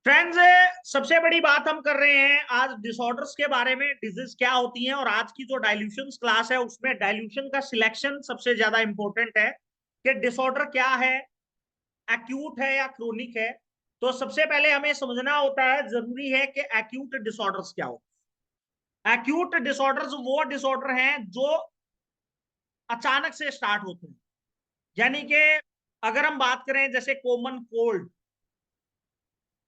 Friends, सबसे बड़ी बात हम कर रहे हैं आज डिसऑर्डर्स के बारे में, डिजीज क्या होती हैं। और आज की जो डाइल्यूशन क्लास है उसमें डाइल्यूशन का सिलेक्शन सबसे ज्यादा इंपॉर्टेंट है कि डिसऑर्डर क्या है, एक्यूट है या क्रोनिक है। तो सबसे पहले हमें समझना होता है, जरूरी है कि एक्यूट डिसऑर्डर्स क्या होते हैं। एक्यूट डिसऑर्डर्स वो डिसऑर्डर हैं जो अचानक से स्टार्ट होते हैं। यानी कि अगर हम बात करें जैसे कॉमन कोल्ड,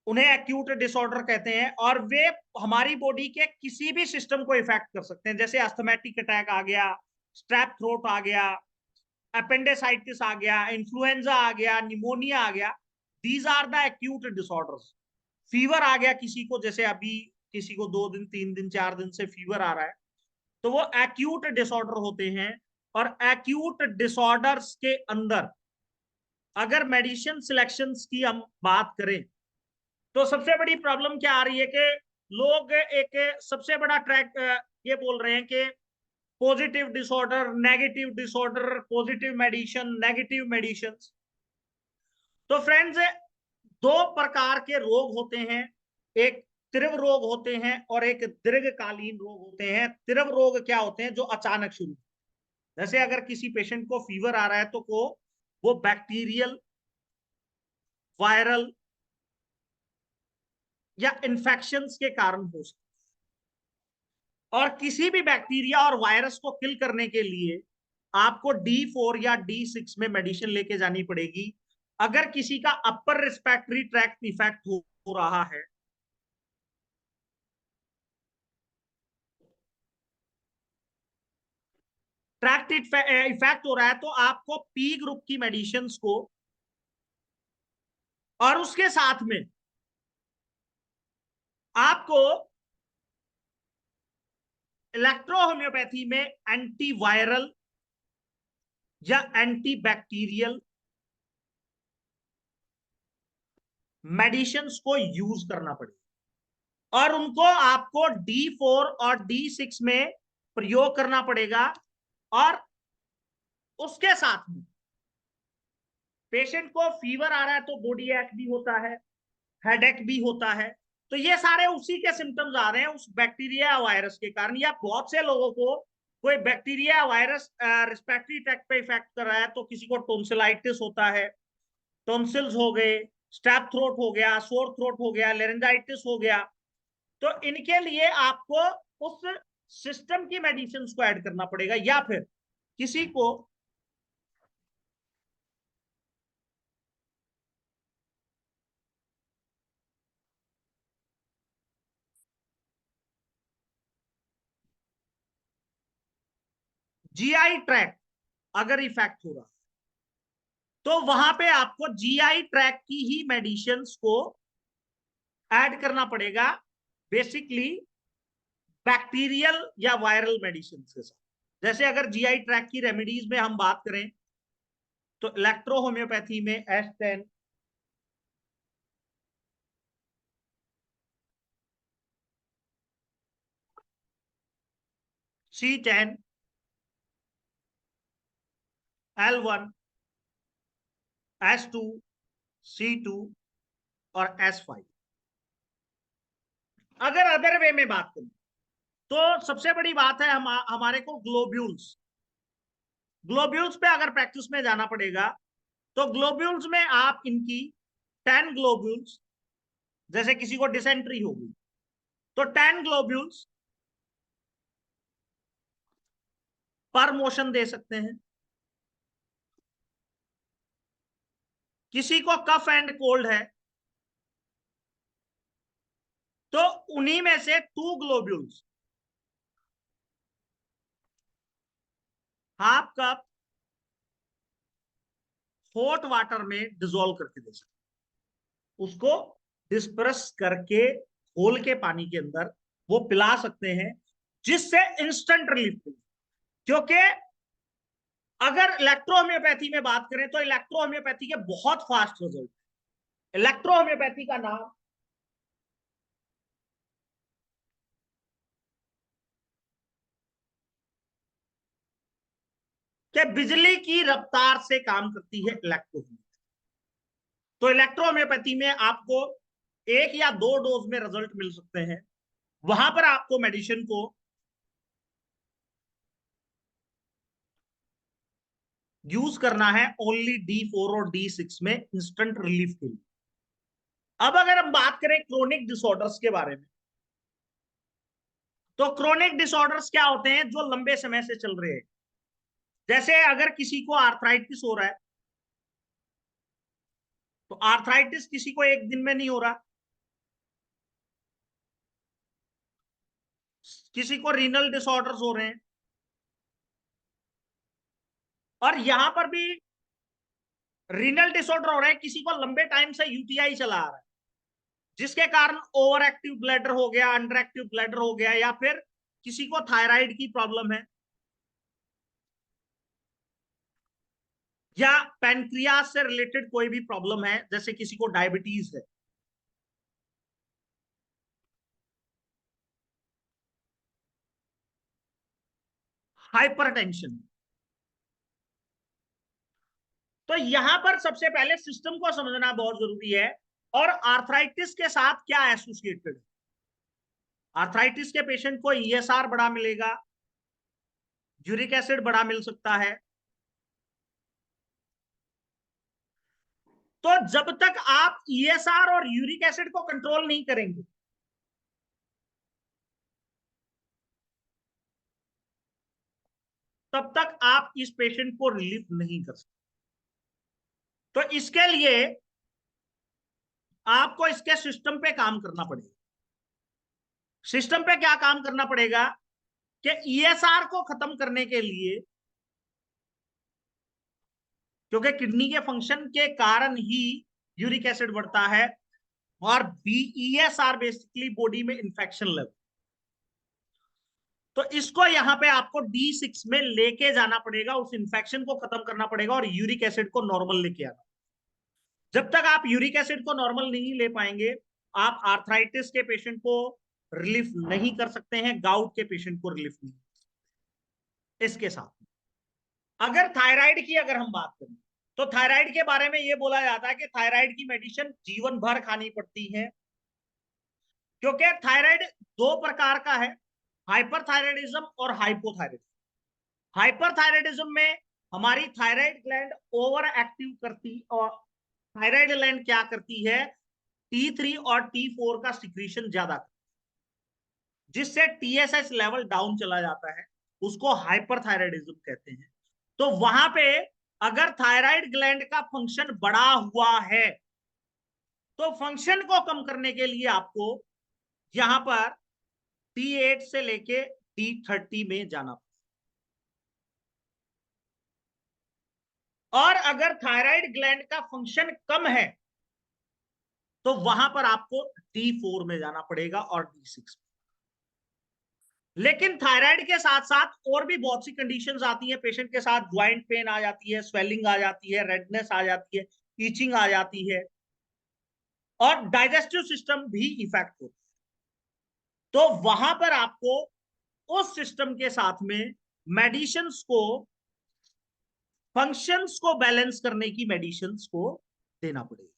उन्हें एक्यूट डिसऑर्डर कहते हैं। और वे हमारी बॉडी के किसी भी सिस्टम को इफेक्ट कर सकते हैं, जैसे अस्थमेटिक अटैक आ गया, स्ट्रेप थ्रोट आ गया, अपेंडिसाइटिस आ गया, इन्फ्लुएंजा आ गया, निमोनिया आ गया। These are the acute disorders. Fever आ गया किसी को, जैसे अभी किसी को 2 दिन 3 दिन 4 दिन से फीवर आ रहा है, तो वो एक्यूट डिसऑर्डर होते हैं। और एक्यूट डिसऑर्डर्स के अंदर अगर मेडिसिन सिलेक्शंस की हम बात करें तो सबसे बड़ी प्रॉब्लम क्या आ रही है कि लोग एक सबसे बड़ा ट्रैक ये बोल रहे हैं कि positive disorder, negative disorder, positive medicine, negative medicine. तो फ्रेंड्स, दो प्रकार के रोग होते हैं। एक तीव्र रोग होते हैं और एक दीर्घकालीन रोग होते हैं। तीव्र रोग क्या होते हैं? जो अचानक शुरू, जैसे अगर किसी पेशेंट को फीवर आ रहा है तो वो बैक्टीरियल, वायरल या इन्फेक्शंस के कारण हो सकता है। और किसी भी बैक्टीरिया और वायरस को किल करने के लिए आपको D4 या D6 में मेडिसिन लेके जानी पड़ेगी। अगर किसी का अपर रिस्पिरेटरी ट्रैक्ट इफेक्ट हो रहा है, ट्रैक्ट इफेक्ट हो रहा है, तो आपको पी ग्रुप की मेडिसिन को, और उसके साथ में आपको इलेक्ट्रो होम्योपैथी में एंटीवायरल या एंटी बैक्टीरियल मेडिसिन को यूज करना पड़ेगा। और उनको आपको D4 और D6 में प्रयोग करना पड़ेगा। और उसके साथ में पेशेंट को फीवर आ रहा है तो बॉडी एक भी होता है, हेडेक भी होता है। तो ये सारे उसी के सिम्टम्स आ रहे हैं उस बैक्टीरिया या वायरस के कारण। या बहुत से लोगों को कोई बैक्टीरिया या वायरस रिस्पिरेटरी ट्रैक्ट पे इफेक्ट कर रहा है, तो किसी को टोंसिलाइटिस होता है, टोंसिल्स हो गए, स्ट्रेप थ्रोट हो गया, सोर थ्रोट हो गया, लेरेंजाइटिस हो गया। तो इनके लिए आपको उस सिस्टम की मेडिसिन को ऐड करना पड़ेगा। या फिर किसी को जीआई ट्रैक्ट अगर इफेक्ट हो रहा, तो वहां पे आपको जीआई ट्रैक की ही मेडिसिन को ऐड करना पड़ेगा, बेसिकली बैक्टीरियल या वायरल मेडिसिन के साथ। जैसे अगर जीआई ट्रैक की रेमेडीज में हम बात करें तो इलेक्ट्रो होम्योपैथी में S10, C10, L1, S2, C2 और S5। अगर अदर वे में बात करें तो सबसे बड़ी बात है हमारे को ग्लोब्यूल्स। ग्लोब्यूल्स पे अगर प्रैक्टिस में जाना पड़ेगा तो ग्लोब्यूल्स में आप इनकी 10 ग्लोब्यूल्स, जैसे किसी को डिसेंट्री होगी तो 10 ग्लोब्यूल्स पर मोशन दे सकते हैं। किसी को कफ एंड कोल्ड है तो उन्हीं में से 2 globules half cup hot water में डिजोल्व करके दे सकते हैं। उसको डिस्पर्स करके घोल के पानी के अंदर वो पिला सकते हैं, जिससे इंस्टेंट रिलीफ मिले। क्योंकि अगर इलेक्ट्रोहोम्योपैथी में बात करें तो इलेक्ट्रोहोम्योपैथी के बहुत फास्ट रिजल्ट। इलेक्ट्रोहोम्योपैथी का नाम कि बिजली की रफ्तार से काम करती है इलेक्ट्रोहोम्योपैथी। तो इलेक्ट्रोहोम्योपैथी में आपको एक या दो डोज में रिजल्ट मिल सकते हैं, वहां पर आपको मेडिसिन को यूज करना है ओनली D4 और D6 में इंस्टेंट रिलीफ के लिए। अब अगर हम बात करें क्रोनिक डिसऑर्डर्स के बारे में, तो क्रोनिक डिसऑर्डर्स क्या होते हैं? जो लंबे समय से चल रहे हैं। जैसे अगर किसी को आर्थराइटिस हो रहा है, तो आर्थराइटिस किसी को एक दिन में नहीं हो रहा। किसी को रीनल डिसऑर्डर्स हो रहे हैं, और यहां पर भी रीनल डिसऑर्डर हो रहे हैं, किसी को लंबे टाइम से यूटीआई चला आ रहा है, जिसके कारण ओवर एक्टिव ब्लैडर हो गया, अंडर एक्टिव ब्लैडर हो गया, या फिर किसी को थायराइड की प्रॉब्लम है, या पैनक्रियाज से रिलेटेड कोई भी प्रॉब्लम है, जैसे किसी को डायबिटीज है, हाइपरटेंशन। तो यहां पर सबसे पहले सिस्टम को समझना बहुत जरूरी है। और आर्थराइटिस के साथ क्या एसोसिएटेड है? आर्थराइटिस के पेशेंट को ईएसआर बड़ा मिलेगा, यूरिक एसिड बड़ा मिल सकता है। तो जब तक आप ईएसआर और यूरिक एसिड को कंट्रोल नहीं करेंगे, तब तक आप इस पेशेंट को रिलीफ नहीं कर सकते। तो इसके लिए आपको इसके सिस्टम पे काम करना पड़ेगा। सिस्टम पे क्या काम करना पड़ेगा? कि ईएसआर को खत्म करने के लिए, क्योंकि किडनी के फंक्शन के कारण ही यूरिक एसिड बढ़ता है, और बीईएसआर बेसिकली बॉडी में इंफेक्शन लेवल। तो इसको यहां पे आपको D6 में लेके जाना पड़ेगा, उस इंफेक्शन को खत्म करना पड़ेगा और यूरिक एसिड को नॉर्मल लेके आना। जब तक आप यूरिक एसिड को नॉर्मल नहीं ले पाएंगे, आप आर्थराइटिस के पेशेंट को रिलीफ नहीं कर सकते हैं, गाउट के पेशेंट को रिलीफ नहीं। इसके साथ अगर थायराइड की अगर हम बात करें, तो थायराइड के बारे में यह बोला जाता है कि थायराइड की मेडिसिन जीवन भर खानी पड़ती है, क्योंकि थायराइड दो प्रकार का है, हाइपरथायराइडिज्म और हाइपोथायराइडिज्म। हाइपरथायराइडिज्म में हमारी थायराइड ग्लैंड ओवर एक्टिव करती, और थायराइड ग्लैंड क्या करती है? T3 और T4 का सिक्रीशन ज्यादा, जिससे टीएसएच लेवल डाउन चला जाता है, उसको हाइपरथायराइडिज्म कहते हैं। तो वहां पे अगर थायराइड ग्लैंड का फंक्शन बढ़ा हुआ है, तो फंक्शन को कम करने के लिए आपको यहां पर T8 से लेके T30 में जाना। और अगर थायराइड ग्लैंड का फंक्शन कम है, तो वहां पर आपको D4 में जाना पड़ेगा और D6 में। लेकिन थायराइड के साथ साथ और भी बहुत सी कंडीशंस आती हैं पेशेंट के साथ। ज्वाइंट पेन आ जाती है, स्वेलिंग आ जाती है, रेडनेस आ जाती है, ईचिंग आ जाती है, और डाइजेस्टिव सिस्टम भी इफेक्ट होता है। तो वहां पर आपको उस सिस्टम के साथ में मेडिसिन्स को, फंक्शंस को बैलेंस करने की मेडिसिन्स को देना पड़ेगा।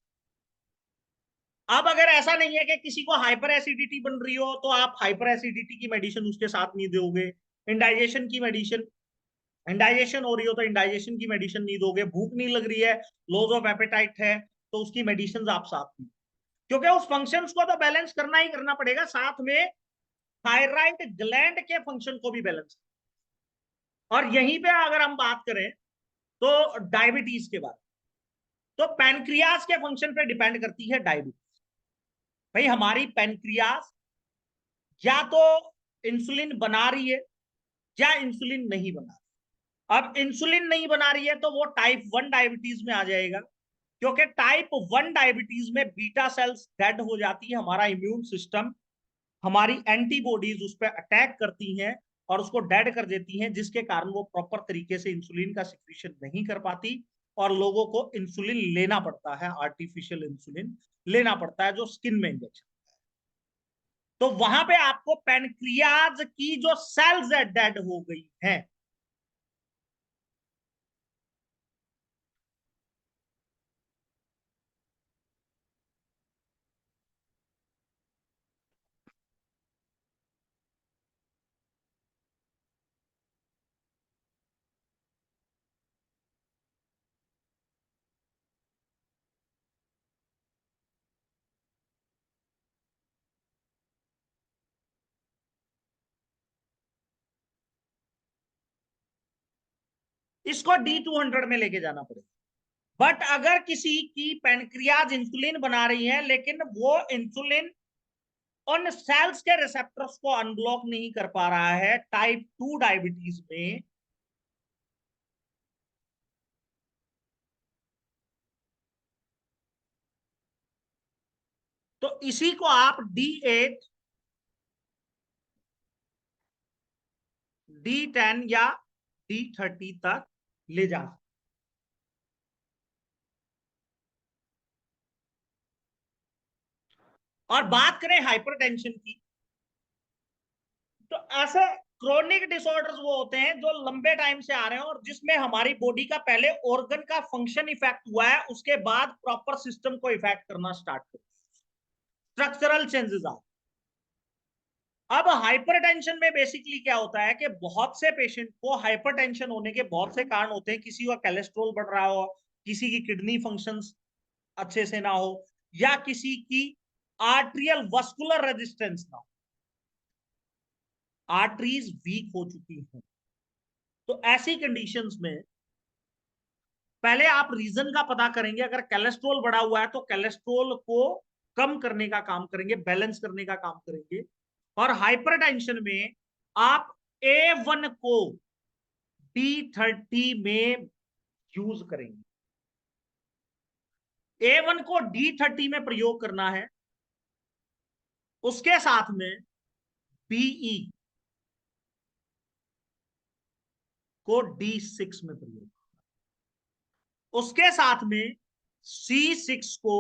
अब अगर ऐसा नहीं है कि किसी को हाइपर एसिडिटी बन रही हो, तो आप हाइपर एसिडिटी की मेडिसिन उसके साथ नहीं दोगे। इंडाइजेशन की मेडिसिन, इंडाइजेशन हो रही हो तो इंडाइजेशन की मेडिसिन नहीं दोगे। भूख नहीं लग रही है, लॉस ऑफ एपेटाइट है, तो उसकी मेडिसिन आप साथ में, क्योंकि उस फंक्शंस को तो बैलेंस करना ही करना पड़ेगा, साथ में थायराइड ग्लैंड के फंक्शन को भी बैलेंस। और यहीं पे अगर हम बात करें तो डायबिटीज के बारे में, तो पैनक्रियाज के फंक्शन पे डिपेंड करती है डायबिटीज। भाई हमारी पैनक्रियाज या तो इंसुलिन बना रही है या इंसुलिन नहीं बना रही। अब इंसुलिन नहीं बना रही है तो वो टाइप 1 डायबिटीज में आ जाएगा, क्योंकि टाइप 1 डायबिटीज में बीटा सेल्स डेड हो जाती है, हमारा इम्यून सिस्टम, हमारी एंटीबॉडीज उस पर अटैक करती हैं और उसको डेड कर देती हैं, जिसके कारण वो प्रॉपर तरीके से इंसुलिन का सिक्रीशन नहीं कर पाती, और लोगों को इंसुलिन लेना पड़ता है, आर्टिफिशियल इंसुलिन लेना पड़ता है, जो स्किन में इंजेक्शन। तो वहां पे आपको पेनक्रियाज की जो सेल्स है डेड हो गई हैं, इसको D200 में लेके जाना पड़ेगा। बट अगर किसी की पैनक्रियाज इंसुलिन बना रही है लेकिन वो इंसुलिन उन सेल्स के रिसेप्टर्स को अनब्लॉक नहीं कर पा रहा है टाइप 2 डायबिटीज में, तो इसी को आप D8, D10 या D30 तक ले जा सकते। और बात करें हाइपरटेंशन की, तो ऐसे क्रोनिक डिसऑर्डर्स वो होते हैं जो लंबे टाइम से आ रहे हैं और जिसमें हमारी बॉडी का पहले ऑर्गन का फंक्शन इफेक्ट हुआ है, उसके बाद प्रॉपर सिस्टम को इफेक्ट करना स्टार्ट कर, स्ट्रक्चरल चेंजेस आ। अब हाइपरटेंशन में बेसिकली क्या होता है कि बहुत से पेशेंट को हाइपरटेंशन होने के बहुत से कारण होते हैं। किसी का कोलेस्ट्रॉल बढ़ रहा हो, किसी की किडनी फंक्शंस अच्छे से ना हो, या किसी की आर्ट्रियल वस्कुलर रेजिस्टेंस ना हो, आर्टरीज वीक हो चुकी हैं। तो ऐसी कंडीशंस में पहले आप रीजन का पता करेंगे। अगर कोलेस्ट्रॉल बढ़ा हुआ है तो कोलेस्ट्रॉल को कम करने का काम करेंगे, बैलेंस करने का काम करेंगे। और हाइपरटेंशन में आप A1 को D30 में यूज करेंगे। A1 को D30 में प्रयोग करना है, उसके साथ में BE को D6 में प्रयोग, उसके साथ में C6 को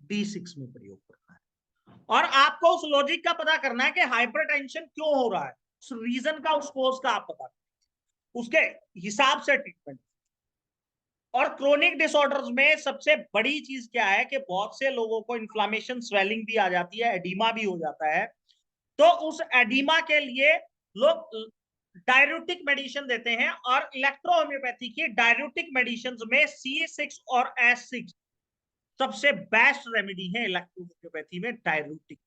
D6 में प्रयोग करना है। और आपको उस लॉजिक का पता करना है कि हाइपरटेंशन क्यों हो रहा है, उस रीजन का, उस कोर्स का आप पता करें, उसके हिसाब से ट्रीटमेंट। और क्रोनिक डिसऑर्डर्स में सबसे बड़ी चीज क्या है कि बहुत से लोगों को इन्फ्लामेशन, स्वेलिंग भी आ जाती है, एडीमा भी हो जाता है। तो उस एडीमा के लिए लोग डाययूरेटिक मेडिसिन देते हैं, और इलेक्ट्रोहोम्योपैथी की डाययूरेटिक मेडिसिन में C6 और S6 सबसे बेस्ट रेमेडी है इलेक्ट्रोहोम्योपैथी में, डाययूरेटिक।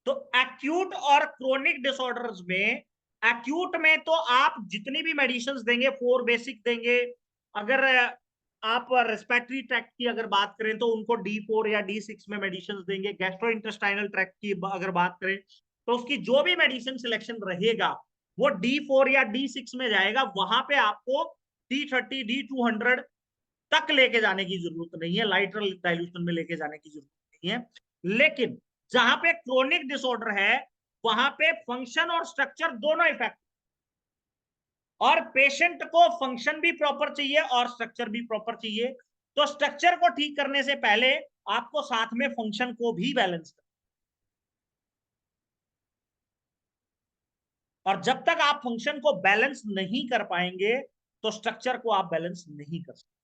तो एक्यूट और क्रोनिक डिसऑर्डर्स में, एक्यूट में तो आप जितनी भी मेडिसिन देंगे, 4 बेसिक देंगे। अगर आप रेस्पिरेटरी ट्रैक्ट की अगर बात करें तो उनको D4 या D6 में मेडिसिन देंगे। गैस्ट्रो इंटेस्टाइनल ट्रैक्ट की अगर बात करें तो उसकी जो भी मेडिसिन सिलेक्शन रहेगा वो D4 या D6 में जाएगा। वहां पे आपको D30, D200 तक लेके जाने की जरूरत नहीं है, लाइटरल डाइल्यूशन में लेके जाने की जरूरत नहीं है। लेकिन जहां पे क्रोनिक डिसऑर्डर है वहां पे फंक्शन और स्ट्रक्चर दोनों इफेक्ट, और पेशेंट को फंक्शन भी प्रॉपर चाहिए और स्ट्रक्चर भी प्रॉपर चाहिए। तो स्ट्रक्चर को ठीक करने से पहले आपको साथ में फंक्शन को भी बैलेंस करना, और जब तक आप फंक्शन को बैलेंस नहीं कर पाएंगे तो स्ट्रक्चर को आप बैलेंस नहीं कर सकते।